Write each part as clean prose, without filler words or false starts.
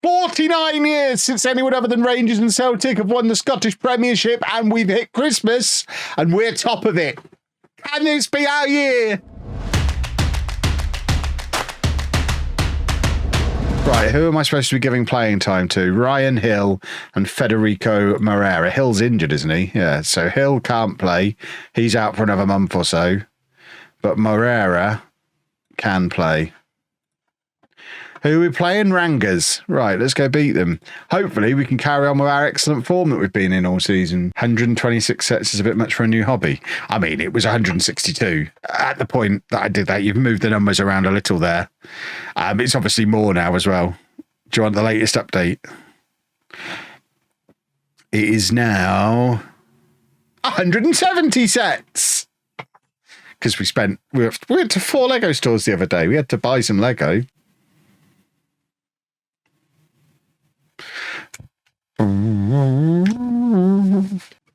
49 years since anyone other than Rangers and Celtic have won the Scottish Premiership, and we've hit Christmas, and we're top of it. Can this be our year? Right, who am I supposed to be giving playing time to? Ryan Hill and Federico Moreira. Hill's injured, isn't he? Yeah, so Hill can't play. He's out for another month or so. But Moreira can play. Who are we playing? Rangers. Right, let's go beat them. Hopefully we can carry on with our excellent form that we've been in all season. 126 sets is a bit much for a new hobby. I mean, it was 162. At the point that I did that, you've moved the numbers around a little there. It's obviously more now as well. Do you want the latest update? It is now 170 sets. Because we went to 4 Lego stores the other day. We had to buy some Lego.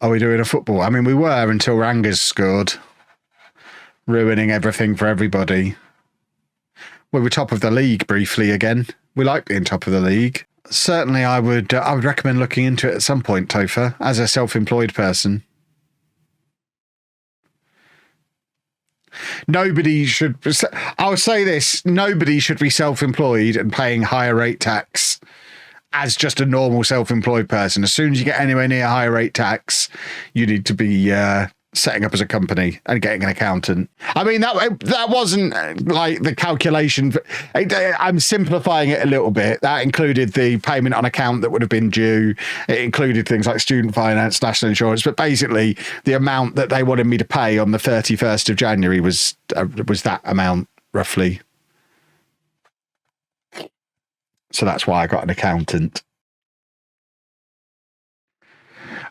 Are we doing a football? I mean, we were until Rangers scored, ruining everything for everybody. We were top of the league briefly again. We like being top of the league. Certainly, I would recommend looking into it at some point, Topher, as a self-employed person. Nobody should. I'll say this: nobody should be self-employed and paying higher rate tax as just a normal self-employed person. As soon as you get anywhere near higher rate tax, you need to be setting up as a company and getting an accountant. I mean, that wasn't like the calculation. I'm simplifying it a little bit. That included the payment on account that would have been due. It included things like student finance, national insurance. But basically, the amount that they wanted me to pay on the 31st of January was that amount, roughly. So that's why I got an accountant.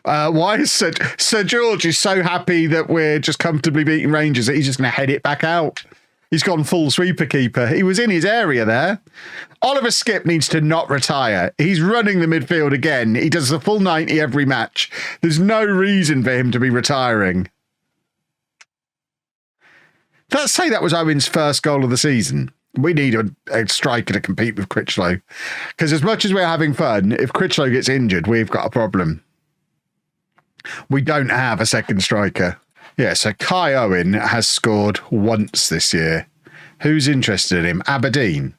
Why is Sir George is so happy that we're just comfortably beating Rangers that he's just going to head it back out? He's gone full sweeper keeper. He was in his area there. Oliver Skipp needs to not retire. He's running the midfield again. He does the full 90 every match. There's no reason for him to be retiring. Let's say that was Owen's first goal of the season. We need a striker to compete with Critchlow. Because as much as we're having fun, if Critchlow gets injured, we've got a problem. We don't have a second striker. Yeah, so Kai Owen has scored once this year. Who's interested in him? Aberdeen.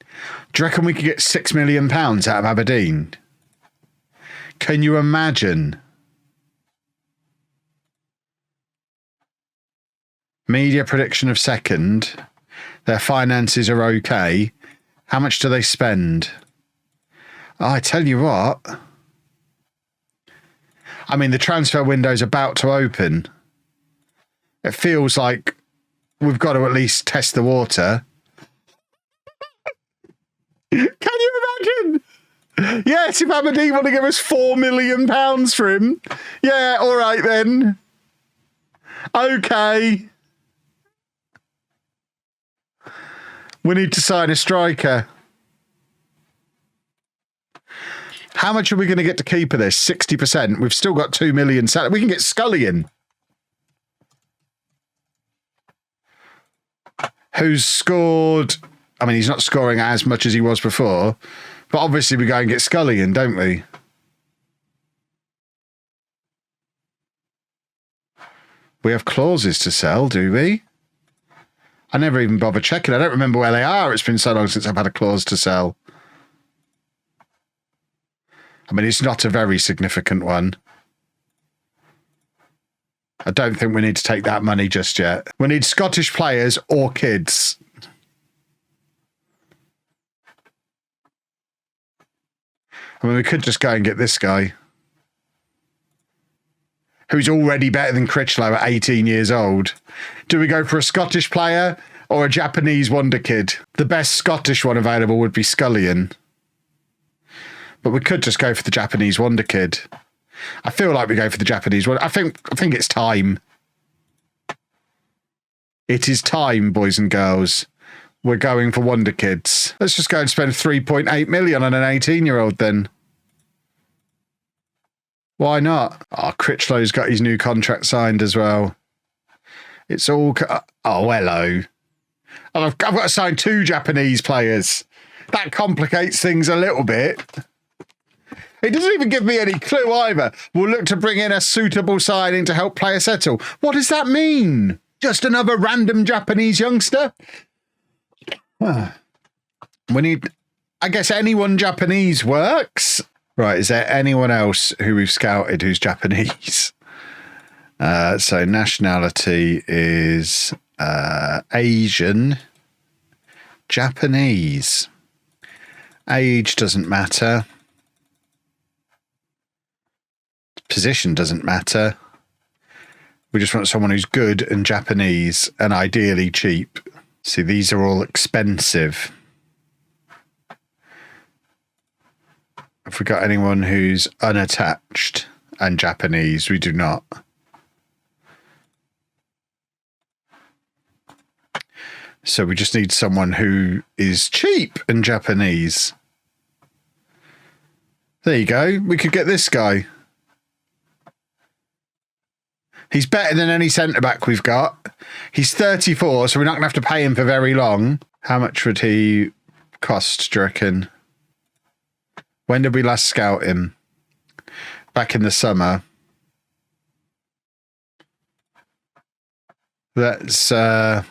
Do you reckon we could get £6 million out of Aberdeen? Can you imagine? Media prediction of second. Their finances are okay. How much do they spend? Oh, I tell you what. I mean, the transfer window's about to open. It feels like we've got to at least test the water. Can you imagine? Yes, if Aberdeen want to give us £4 million for him. Yeah, all right then. Okay. We need to sign a striker. How much are we going to get to keep of this? 60%. We've still got 2 million. We can get Scully in. Who's scored... I mean, he's not scoring as much as he was before. But obviously we go and get Scully in, don't we? We have clauses to sell, do we? I never even bother checking. I don't remember where they are. It's been so long since I've had a clause to sell. I mean, it's not a very significant one. I don't think we need to take that money just yet. We need Scottish players or kids. I mean, we could just go and get this guy, who's already better than Critchlow at 18 years old. Do we go for a Scottish player or a Japanese wonder kid? The best Scottish one available would be Scullion. But we could just go for the Japanese wonder kid. I feel like we go for the Japanese one. I think it's time. It is time, boys and girls. We're going for wonder kids. Let's just go and spend 3.8 million on an 18-year-old then. Why not? Oh, Critchlow's got his new contract signed as well. It's all... Oh, hello. I've got to sign 2 Japanese players. That complicates things a little bit. It doesn't even give me any clue either. We'll look to bring in a suitable signing to help player settle. What does that mean? Just another random Japanese youngster? We need, I guess anyone Japanese works. Right, is there anyone else who we've scouted who's Japanese? So nationality is Asian, Japanese. Age doesn't matter. Position doesn't matter. We just want someone who's good and Japanese and ideally cheap. See, these are all expensive. Have we got anyone who's unattached and Japanese? We do not. So we just need someone who is cheap and Japanese. There you go. We could get this guy. He's better than any centre-back we've got. He's 34, so we're not going to have to pay him for very long. How much would he cost, do you reckon? When did we last scout him? Back in the summer. That's... there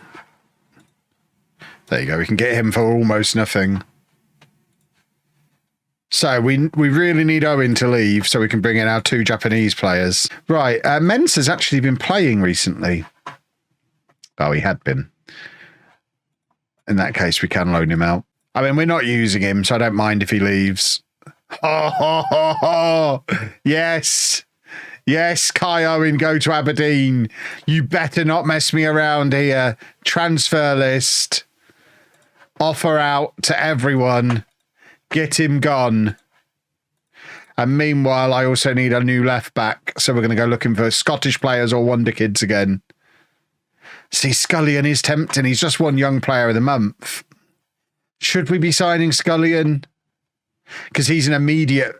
you go. We can get him for almost nothing. So we really need Owen to leave so we can bring in our 2 Japanese players. Right, Mensah's actually been playing recently. Oh, he had been. In that case, we can loan him out. I mean, we're not using him, so I don't mind if he leaves. Yes. Yes, Kai Owen, go to Aberdeen. You better not mess me around here. Transfer list. Offer out to everyone. Get him gone. And meanwhile, I also need a new left back. So we're going to go looking for Scottish players or WONDERKIDS again. See, Scullion is tempting. He's just won Young Player of the Month. Should we be signing Scullion? Because he's an immediate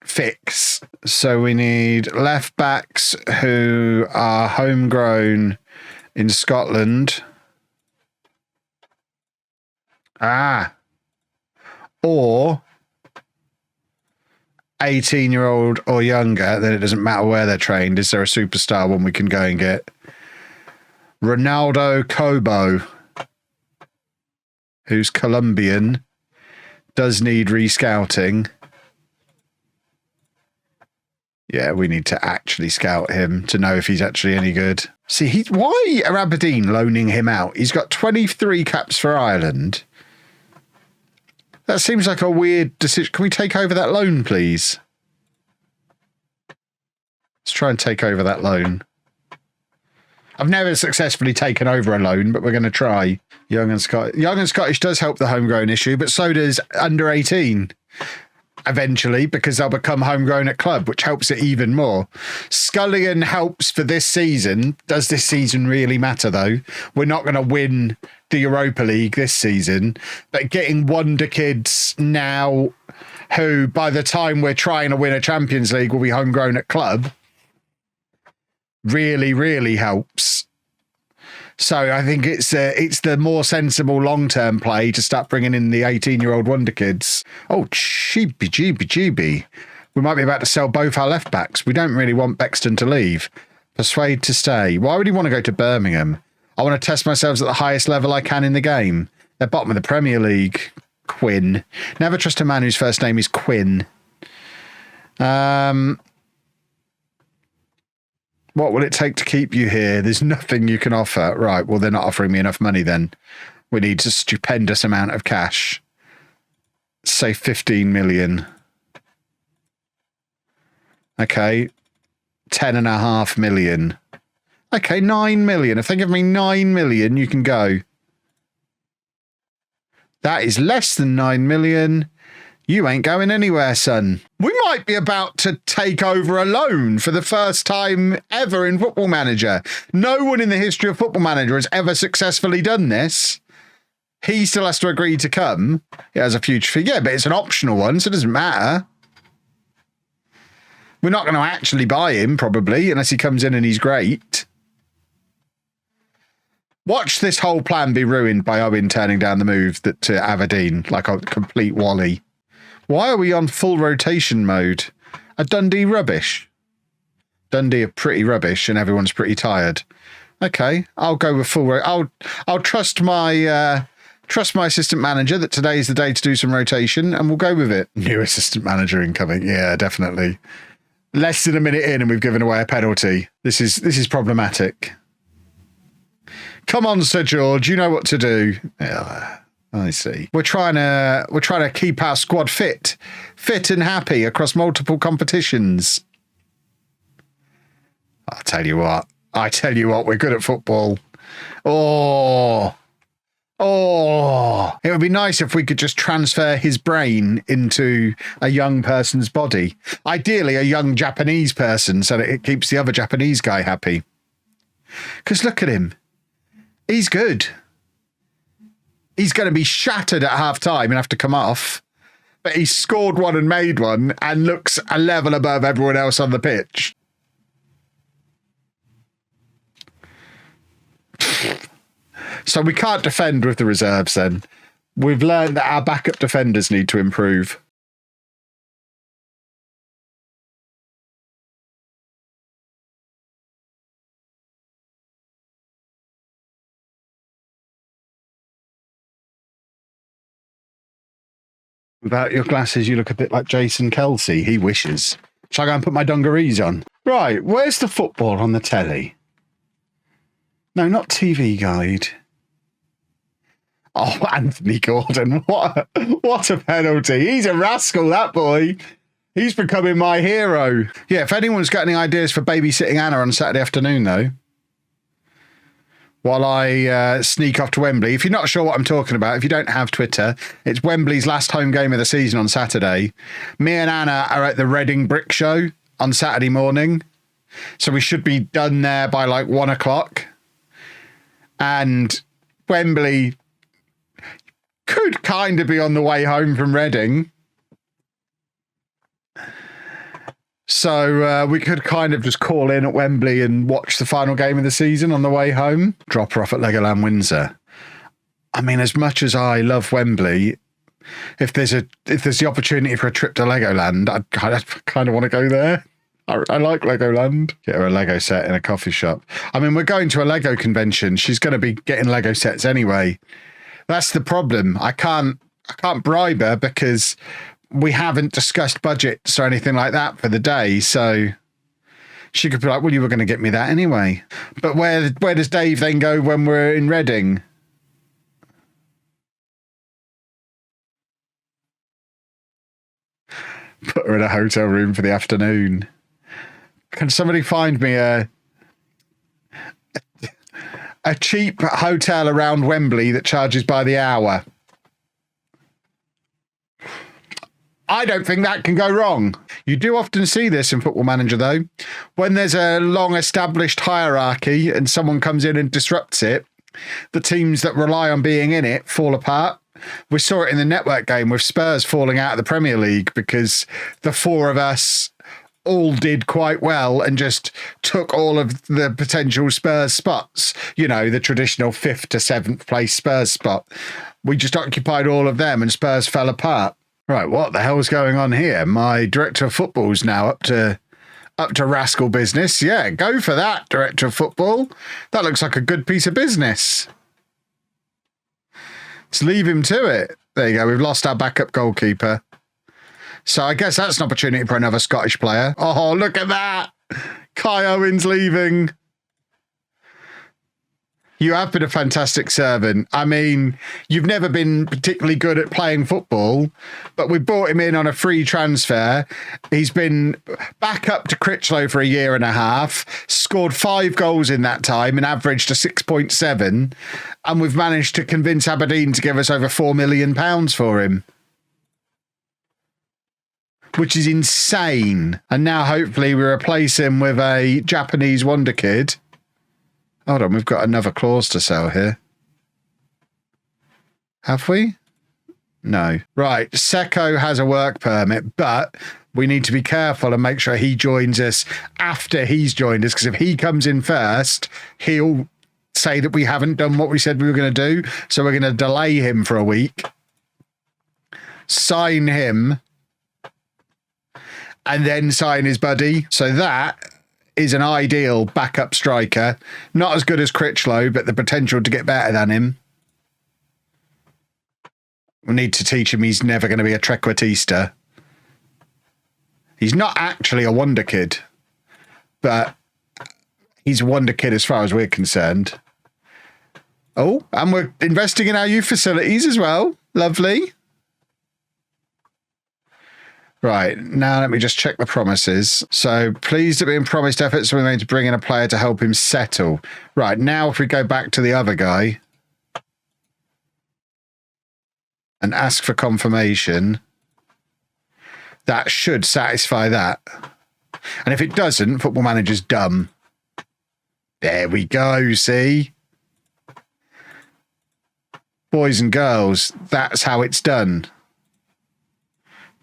fix. So we need left backs who are homegrown in Scotland. Or 18-year-old or younger, then it doesn't matter where they're trained. Is there a superstar one we can go and get? Ronaldo Kobo, who's Colombian, does need rescouting. Yeah, we need to actually scout him to know if he's actually any good. See, why are Aberdeen loaning him out? He's got 23 caps for Ireland. That seems like a weird decision. Can we take over that loan, please? Let's try and take over that loan. I've never successfully taken over a loan, but we're going to try. Young and Scottish does help the homegrown issue, but so does under 18 eventually, because they'll become homegrown at club, which helps it even more. Scullion helps for this season. Does this season really matter, though? We're not going to win the Europa League this season, but getting WONDERKIDS now, who by the time we're trying to win a Champions League will be homegrown at club, really, really helps. So I think it's the more sensible long-term play to start bringing in the 18-year-old WONDERKIDS. Oh, GB. We might be about to sell both our left backs. We don't really want Bexton to leave. Persuade to stay. Why would he want to go to Birmingham? I want to test myself at the highest level I can in the game. They're bottom of the Premier League. Quinn. Never trust a man whose first name is Quinn. What will it take to keep you here? There's nothing you can offer. Right, well, they're not offering me enough money then. We need a stupendous amount of cash. Say 15 million. Okay. 10.5 million. Okay, 9 million. If they give me 9 million, you can go. That is less than 9 million. You ain't going anywhere, son. We might be about to take over a loan for the first time ever in Football Manager. No one in the history of Football Manager has ever successfully done this. He still has to agree to come. He has a future fee. Yeah, but it's an optional one, so it doesn't matter. We're not going to actually buy him, probably, unless he comes in and he's great. Watch this whole plan be ruined by Owen turning down the move to Aberdeen like a complete wally. Why are we on full rotation mode? Are Dundee rubbish? Dundee are pretty rubbish and everyone's pretty tired. Okay, I'll go with full. I'll trust my assistant manager that today is the day to do some rotation, and we'll go with it. New assistant manager incoming. Yeah, definitely. Less than a minute in, and we've given away a penalty. This is problematic. Come on, Sir George, you know what to do. Yeah, I see. We're trying to keep our squad fit and happy across multiple competitions. I tell you what, we're good at football. Oh, it would be nice if we could just transfer his brain into a young person's body. Ideally, a young Japanese person, so that it keeps the other Japanese guy happy. Because look at him. He's good. He's going to be shattered at half-time and have to come off. But he scored one and made one and looks a level above everyone else on the pitch. So we can't defend with the reserves then. We've learned that our backup defenders need to improve. Without your glasses, you look a bit like Jason Kelsey. He wishes. Shall I go and put my dungarees on? Right, where's the football on the telly? No, not TV Guide. Oh, Anthony Gordon, what a penalty. He's a rascal, that boy. He's becoming my hero. Yeah, if anyone's got any ideas for babysitting Anna on Saturday afternoon, though, while I sneak off to Wembley. If you're not sure what I'm talking about, if you don't have Twitter, it's Wembley's last home game of the season on Saturday. Me and Anna are at the Reading Brick Show on Saturday morning. So we should be done there by like 1 o'clock. And Wembley could kind of be on the way home from Reading. So we could kind of just call in at Wembley and watch the final game of the season on the way home. Drop her off at Legoland Windsor. I mean, as much as I love Wembley, if there's the opportunity for a trip to Legoland, I kind of want to go there. I like Legoland. Get her a Lego set in a coffee shop. I mean, we're going to a Lego convention. She's going to be getting Lego sets anyway. That's the problem. I can't bribe her because we haven't discussed budgets or anything like that for the day. So she could be like, well, you were going to get me that anyway. But where does Dave then go when we're in Reading? Put her in a hotel room for the afternoon. Can somebody find me a cheap hotel around Wembley that charges by the hour? I don't think that can go wrong. You do often see this in Football Manager, though. When there's a long-established hierarchy and someone comes in and disrupts it, the teams that rely on being in it fall apart. We saw it in the network game with Spurs falling out of the Premier League because the four of us all did quite well and just took all of the potential Spurs spots. You know, the traditional 5th to 7th place Spurs spot. We just occupied all of them and Spurs fell apart. Right, what the hell's going on here? My director of football's now up to rascal business. Yeah, go for that, director of football. That looks like a good piece of business. Let's leave him to it. There you go. We've lost our backup goalkeeper. So I guess that's an opportunity for another Scottish player. Oh, look at that. Kai Owen's leaving. You have been a fantastic servant. I mean, you've never been particularly good at playing football, but we brought him in on a free transfer. He's been back up to Critchlow for a year and a half, scored 5 goals in that time and averaged a 6.7. And we've managed to convince Aberdeen to give us over £4 million for him, which is insane. And now hopefully we replace him with a Japanese wonder kid. Hold on, we've got another clause to sell here. Have we? No. Right, Seko has a work permit, but we need to be careful and make sure he joins us after he's joined us, because if he comes in first, he'll say that we haven't done what we said we were going to do, so we're going to delay him for a week, sign him, and then sign his buddy. So that is an ideal backup striker. Not as good as Critchlow, but the potential to get better than him. We need to teach him he's never going to be a trequartista. He's not actually a wonder kid, but he's a wonder kid as far as we're concerned. Oh, and we're investing in our youth facilities as well. Lovely. Right, now let me just check the promises. So, pleased at being promised efforts we made to bring in a player to help him settle. Right, now if we go back to the other guy and ask for confirmation, that should satisfy that. And if it doesn't, Football Manager's dumb. There we go, see? Boys and girls, that's how it's done.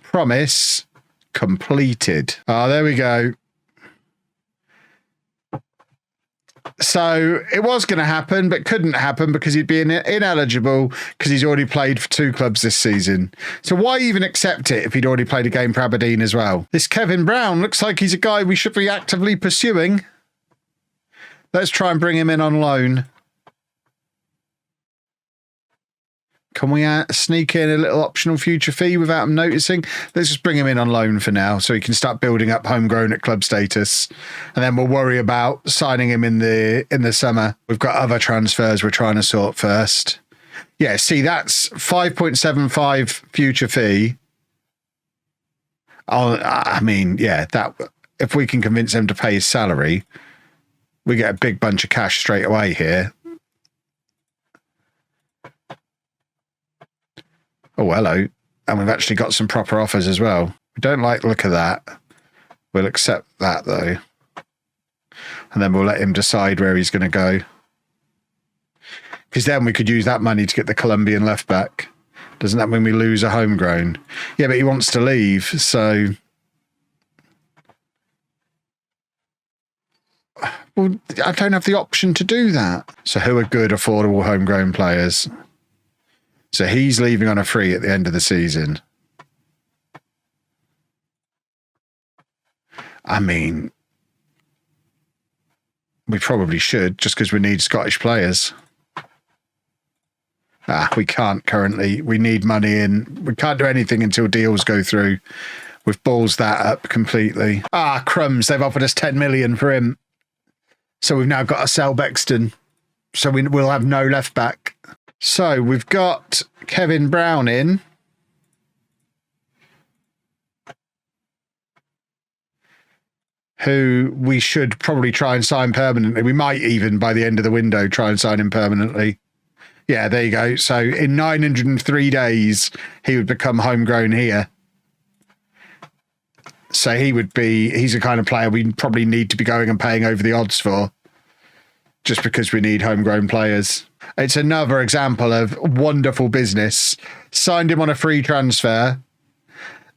Promise completed. Oh, there we go. So it was going to happen, but couldn't happen because he'd be ineligible because he's already played for 2 clubs this season. So why even accept it if he'd already played a game for Aberdeen as well? This Kevin Brown looks like he's a guy we should be actively pursuing. Let's try and bring him in on loan. Can we sneak in a little optional future fee without him noticing? Let's just bring him in on loan for now so he can start building up homegrown at club status. And then we'll worry about signing him in the summer. We've got other transfers we're trying to sort first. Yeah, see, that's 5.75 future fee. Oh, I mean, yeah, that if we can convince him to pay his salary, we get a big bunch of cash straight away here. Oh, hello. And we've actually got some proper offers as well. We don't like the look of that. We'll accept that, though. And then we'll let him decide where he's going to go. Because then we could use that money to get the Colombian left back. Doesn't that mean we lose a homegrown? Yeah, but he wants to leave, so... Well, I don't have the option to do that. So who are good, affordable homegrown players? So he's leaving on a free at the end of the season. I mean, we probably should, just because we need Scottish players. We can't currently. We need money in. We can't do anything until deals go through. We've balls that up completely. Crumbs. They've offered us 10 million for him. So we've now got to sell Bexton. So we'll have no left back. So we've got Kevin Brown in. Who we should probably try and sign permanently. We might even, by the end of the window, try and sign him permanently. Yeah, there you go. So in 903 days, he would become homegrown here. So he's the kind of player we probably need to be going and paying over the odds for. Just because we need homegrown players. It's another example of wonderful business. Signed him on a free transfer.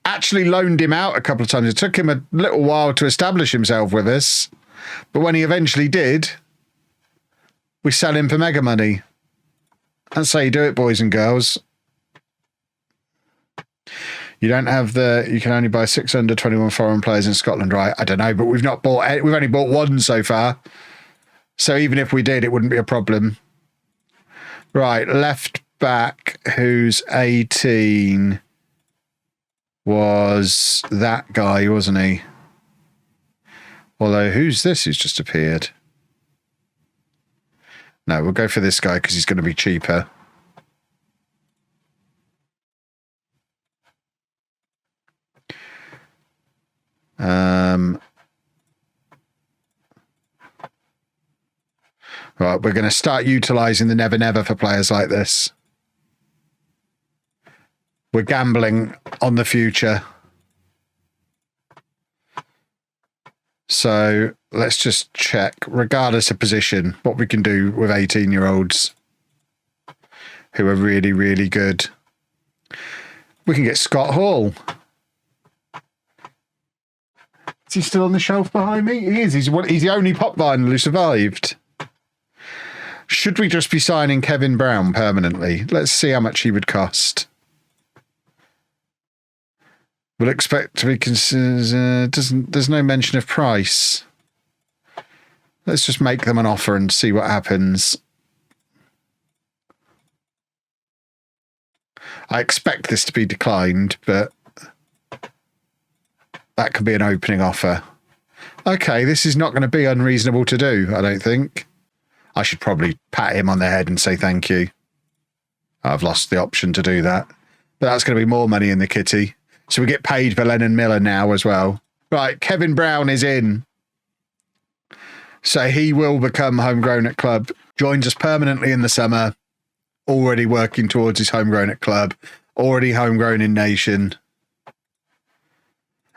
Actually loaned him out a couple of times. It took him a little while to establish himself with us. But when he eventually did, we sell him for mega money. That's how you do it, boys and girls. You don't have you can only buy 6 under 21 foreign players in Scotland, right? I don't know, but we've only bought 1 so far. So even if we did, it wouldn't be a problem. Right, left back, who's 18, was that guy, wasn't he? Although, who's this who's just appeared? No, we'll go for this guy because he's going to be cheaper. Right, we're going to start utilising the Never Never for players like this. We're gambling on the future. So let's just check, regardless of position, what we can do with 18-year-olds who are really, really good. We can get Scott Hall. Is he still on the shelf behind me? He is. He's the only pop vinyl who survived. Should we just be signing Kevin Brown permanently? Let's see how much he would cost. We'll expect to be considered. There's no mention of price. Let's just make them an offer and see what happens. I expect this to be declined, but that could be an opening offer. Okay, this is not going to be unreasonable to do, I don't think. I should probably pat him on the head and say thank you. I've lost the option to do that. But that's going to be more money in the kitty. So we get paid for Lennon Miller now as well. Right, Kevin Brown is in. So he will become homegrown at club. Joins us permanently in the summer. Already working towards his homegrown at club. Already homegrown in nation.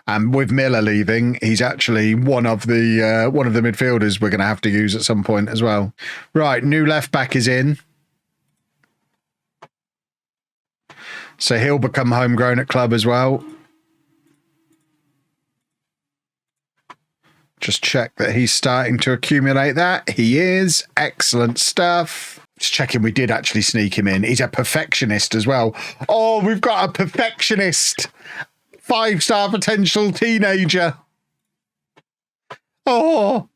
And with Miller leaving, he's actually one of the midfielders we're going to have to use at some point as well. Right, new left back is in. So he'll become homegrown at club as well. Just check that he's starting to accumulate that. He is. Excellent stuff. Just checking we did actually sneak him in. He's a perfectionist as well. Oh, we've got a perfectionist. 5-star potential teenager. Oh,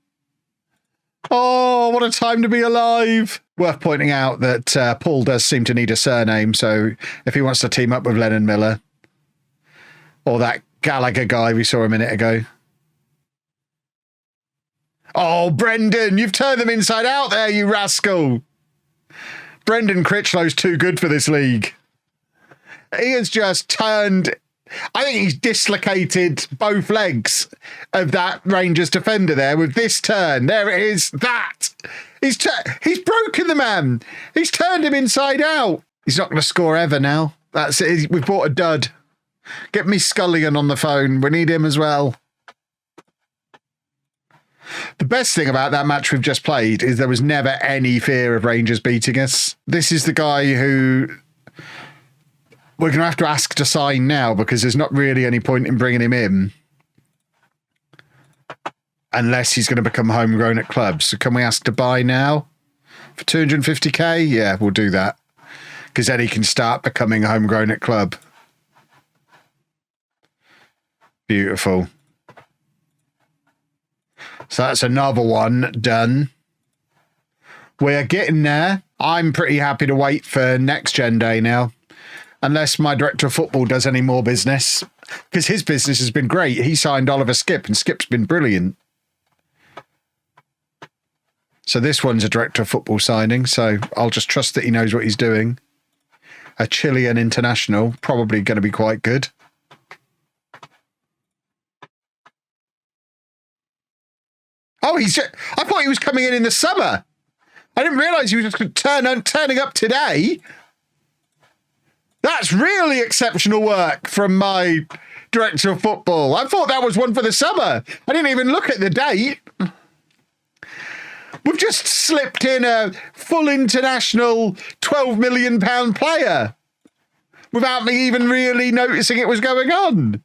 what a time to be alive. Worth pointing out that Paul does seem to need a surname, so if he wants to team up with Lennon Miller or that Gallagher guy we saw a minute ago. Oh, Brendan, you've turned them inside out there, you rascal. Brendan Critchlow's too good for this league. He has just turned... I think he's dislocated both legs of that Rangers defender there with this turn. There it is. That. He's broken the man. He's turned him inside out. He's not going to score ever now. That's it. We've bought a dud. Get me Scullion on the phone. We need him as well. The best thing about that match we've just played is there was never any fear of Rangers beating us. This is the guy who... we're going to have to ask to sign now because there's not really any point in bringing him in unless he's going to become homegrown at clubs. So can we ask to buy now for 250k? Yeah, we'll do that because then he can start becoming homegrown at club. Beautiful. So that's another one done. We're getting there. I'm pretty happy to wait for next gen day now. Unless my director of football does any more business. Because his business has been great. He signed Oliver Skipp and Skip's been brilliant. So this one's a director of football signing. So I'll just trust that he knows what he's doing. A Chilean international. Probably going to be quite good. Oh, I thought he was coming in the summer. I didn't realise he was just turning up today. That's really exceptional work from my director of football. I thought that was one for the summer. I didn't even look at the date. We've just slipped in a full international £12 million player without me even really noticing it was going on.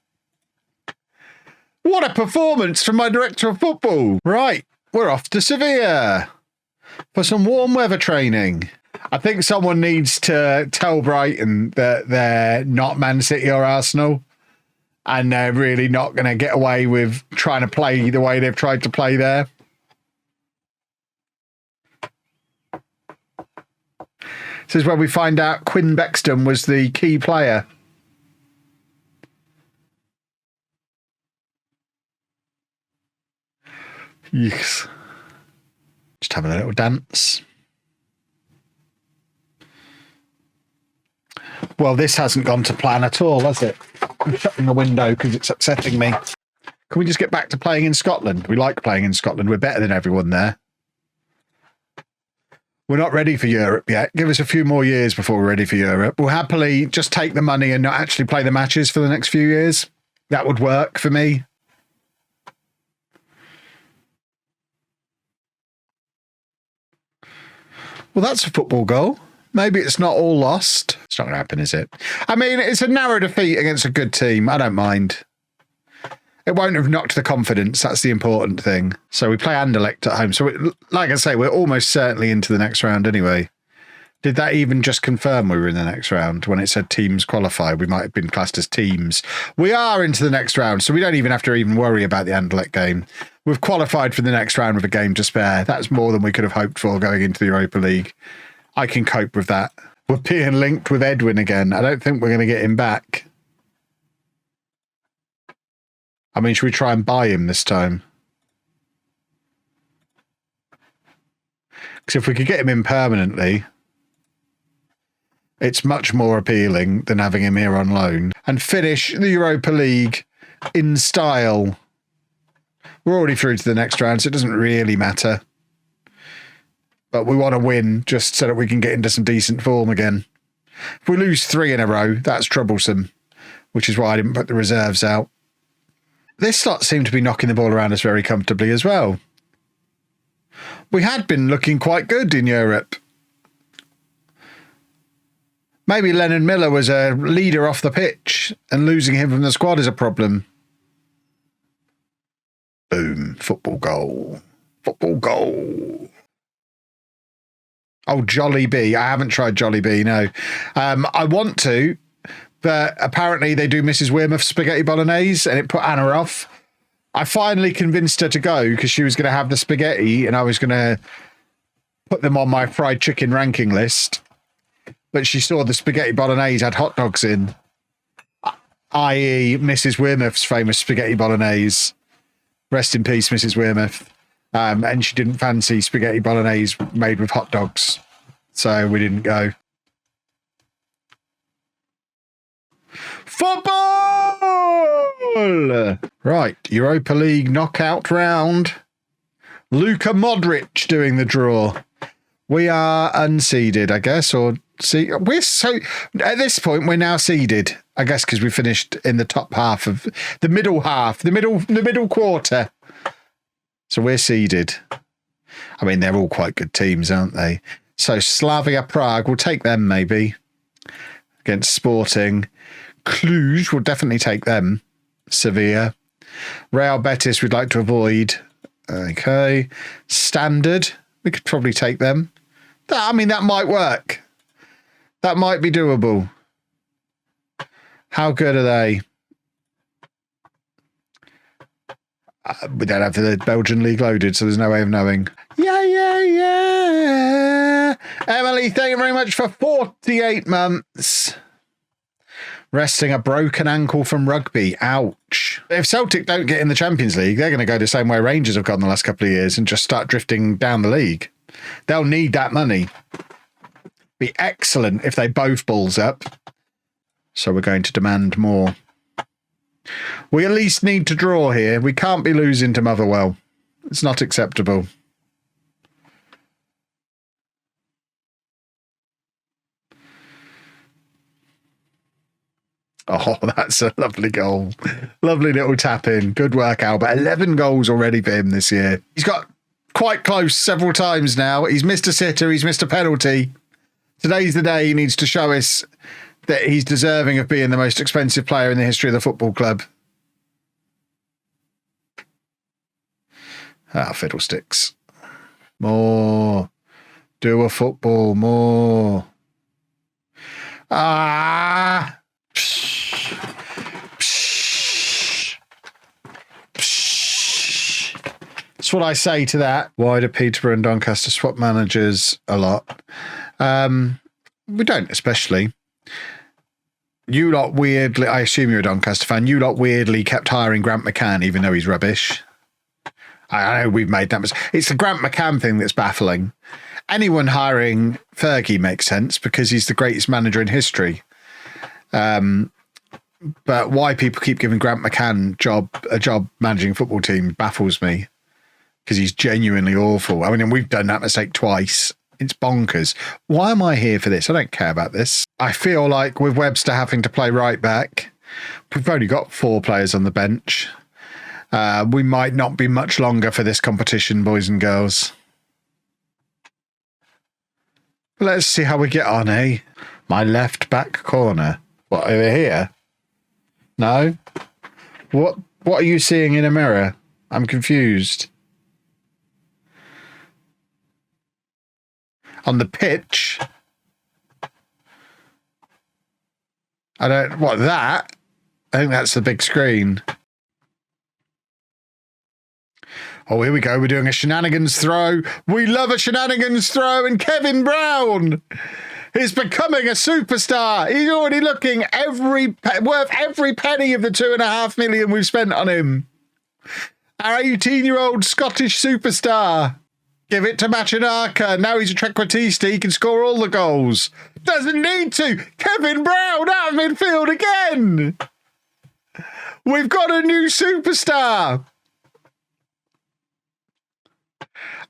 What a performance from my director of football. Right, we're off to Sevilla for some warm weather training. I think someone needs to tell Brighton that they're not Man City or Arsenal and they're really not going to get away with trying to play the way they've tried to play there. This is where we find out Quinn Bexton was the key player. Yes. Just having a little dance. Well, this hasn't gone to plan at all, has it? I'm shutting the window because it's upsetting me. Can we just get back to playing in Scotland? We like playing in Scotland. We're better than everyone there. We're not ready for Europe yet. Give us a few more years before we're ready for Europe. We'll happily just take the money and not actually play the matches for the next few years. That would work for me. Well, that's a football goal. Maybe it's not all lost. It's not going to happen, is it? I mean, it's a narrow defeat against a good team. I don't mind. It won't have knocked the confidence. That's the important thing. So we play Anderlecht at home. So, like I say, we're almost certainly into the next round anyway. Did that even just confirm we were in the next round? When it said teams qualify, we might have been classed as teams. We are into the next round, so we don't even have to even worry about the Anderlecht game. We've qualified for the next round with a game to spare. That's more than we could have hoped for going into the Europa League. I can cope with that. We're being linked with Edwin again. I don't think we're going to get him back. I mean, should we try and buy him this time? Because if we could get him in permanently, it's much more appealing than having him here on loan. And finish the Europa League in style. We're already through to the next round, so it doesn't really matter. But we want to win just so that we can get into some decent form again. If we lose 3 in a row, that's troublesome, which is why I didn't put the reserves out. This lot seemed to be knocking the ball around us very comfortably as well. We had been looking quite good in Europe. Maybe Lennon Miller was a leader off the pitch and losing him from the squad is a problem. Boom. Football goal. Football goal. Oh, Jolly Bee. I haven't tried Jolly Bee, no. I want to, but apparently they do Mrs. Wearmouth's spaghetti bolognese and it put Anna off. I finally convinced her to go because she was going to have the spaghetti and I was going to put them on my fried chicken ranking list. But she saw the spaghetti bolognese had hot dogs in, i.e. Mrs. Wearmouth's famous spaghetti bolognese. Rest in peace, Mrs. Wearmouth. And she didn't fancy spaghetti bolognese made with hot dogs. So we didn't go. Football! Right, Europa League knockout round. Luka Modric doing the draw. We are unseeded, I guess, or we're so at this point we're now seeded, I guess, because we finished in the top half of the middle half, the middle quarter. So we're seeded. I mean, they're all quite good teams, aren't they? So Slavia Prague, we'll take them maybe against Sporting. Cluj, we'll definitely take them. Sevilla. Real Betis, we'd like to avoid. Okay. Standard, we could probably take them. I mean, that might work. That might be doable. How good are they? We don't have the Belgian league loaded, so there's no way of knowing. Yeah. Emily, thank you very much for 48 months. Resting a broken ankle from rugby. Ouch. If Celtic don't get in the Champions League, they're going to go the same way Rangers have gone the last couple of years and just start drifting down the league. They'll need that money. Be excellent if they both balls up. So we're going to demand more. We at least need to draw here. We can't be losing to Motherwell. It's not acceptable. Oh, that's a lovely goal. Lovely little tap in. Good work, Albert. 11 goals already for him this year. He's got quite close several times now. He's missed a sitter. He's missed a penalty. Today's the day he needs to show us that he's deserving of being the most expensive player in the history of the football club. Ah, fiddlesticks. More. Do a football. More. Ah. That's what I say to that. Why do Peterborough and Doncaster swap managers a lot? We don't, especially. You lot weirdly, I assume you're a Doncaster fan, you lot weirdly kept hiring Grant McCann, even though he's rubbish. I know we've made that mistake. It's the Grant McCann thing that's baffling. Anyone hiring Fergie makes sense because he's the greatest manager in history. But why people keep giving Grant McCann a job managing football team baffles me because he's genuinely awful. I mean, we've done that mistake twice. It's bonkers. Why am I here for this? I don't care about this. I feel like with Webster having to play right back, we've only got 4 players on the bench. We might not be much longer for this competition, boys and girls. Let's see how we get on, eh? My left back corner. What, over here? No? What are you seeing in a mirror? I'm confused. On the pitch? I don't... What, that? I think that's the big screen. Oh, here we go. We're doing a shenanigans throw. We love a shenanigans throw. And Kevin Brown is becoming a superstar. He's already looking worth every penny of the $2.5 million we've spent on him. Our 18-year-old Scottish superstar. Give it to Machinaka. Now he's a trequartista. He can score all the goals. Doesn't need to. Kevin Brown out of midfield again. We've got a new superstar.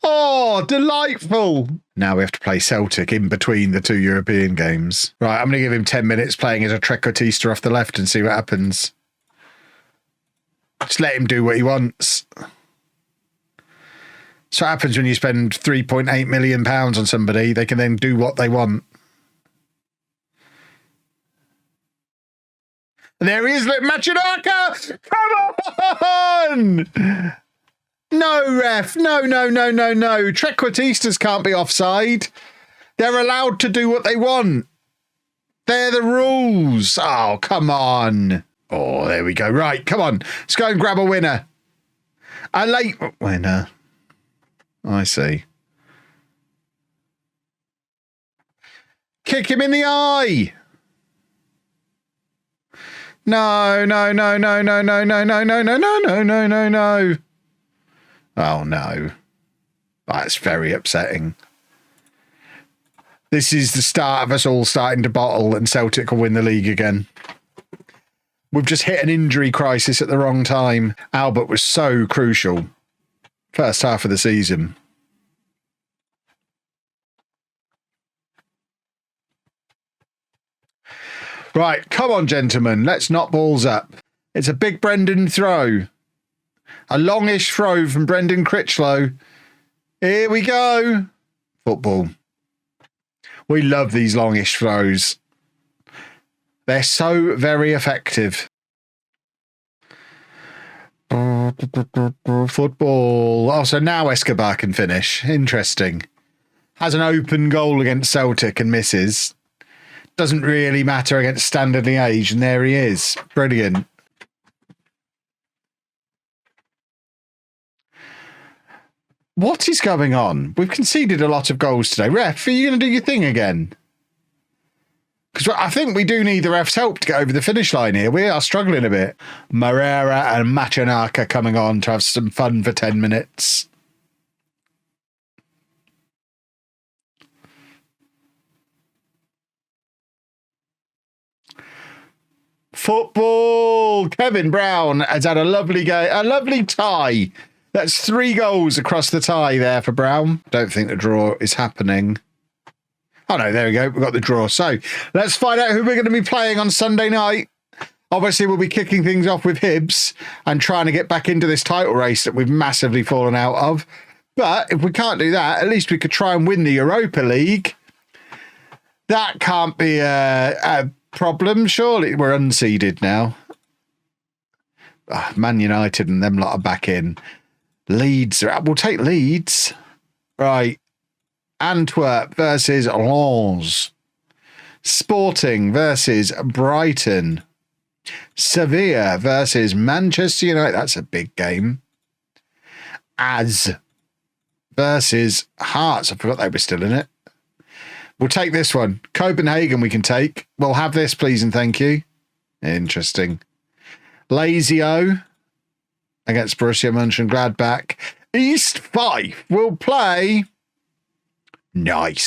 Oh, delightful. Now we have to play Celtic in between the 2 European games. Right, I'm going to give him 10 minutes playing as a trequartista off the left and see what happens. Just let him do what he wants. So what happens when you spend £3.8 million on somebody, they can then do what they want. And there he is, Machinaka! Come on! No, ref. No. Trequartistas can't be offside. They're allowed to do what they want. They're the rules. Oh, come on. Oh, there we go. Right, come on. Let's go and grab a winner. A late winner. I see. Kick him in the eye. No. Oh, no. That's very upsetting. This is the start of us all starting to bottle and Celtic will win the league again. We've just hit an injury crisis at the wrong time. Albert was so crucial. First half of the season. Right, come on, gentlemen. Let's knock balls up. It's a big Brendan throw. A longish throw from Brendan Critchlow. Here we go. Football. We love these longish throws. They're so very effective. Football. Oh, so now Escobar can finish. Interesting. Has an open goal against Celtic and misses. Doesn't really matter against Standard Liège, and there he is. Brilliant. What is going on? We've conceded a lot of goals today. Ref, are you going to do your thing again? Because I think we do need the ref's help to get over the finish line here. We are struggling a bit. Moreira and Machinaka coming on to have some fun for 10 minutes. Football! Kevin Brown has had a lovely game, a lovely tie. That's 3 goals across the tie there for Brown. Don't think the draw is happening. Oh, no, there we go. We've got the draw. So let's find out who we're going to be playing on Sunday night. Obviously, we'll be kicking things off with Hibs and trying to get back into this title race that we've massively fallen out of. But if we can't do that, at least we could try and win the Europa League. That can't be a problem, surely. We're unseeded now. Man United and them lot are back in. Leeds. We'll take Leeds. Right. Antwerp versus Lens. Sporting versus Brighton. Sevilla versus Manchester United. That's a big game. AZ versus Hearts. I forgot they were still in it. We'll take this one. Copenhagen we can take. We'll have this, please and thank you. Interesting. Lazio against Borussia Mönchengladbach. East Fife will play. Nice.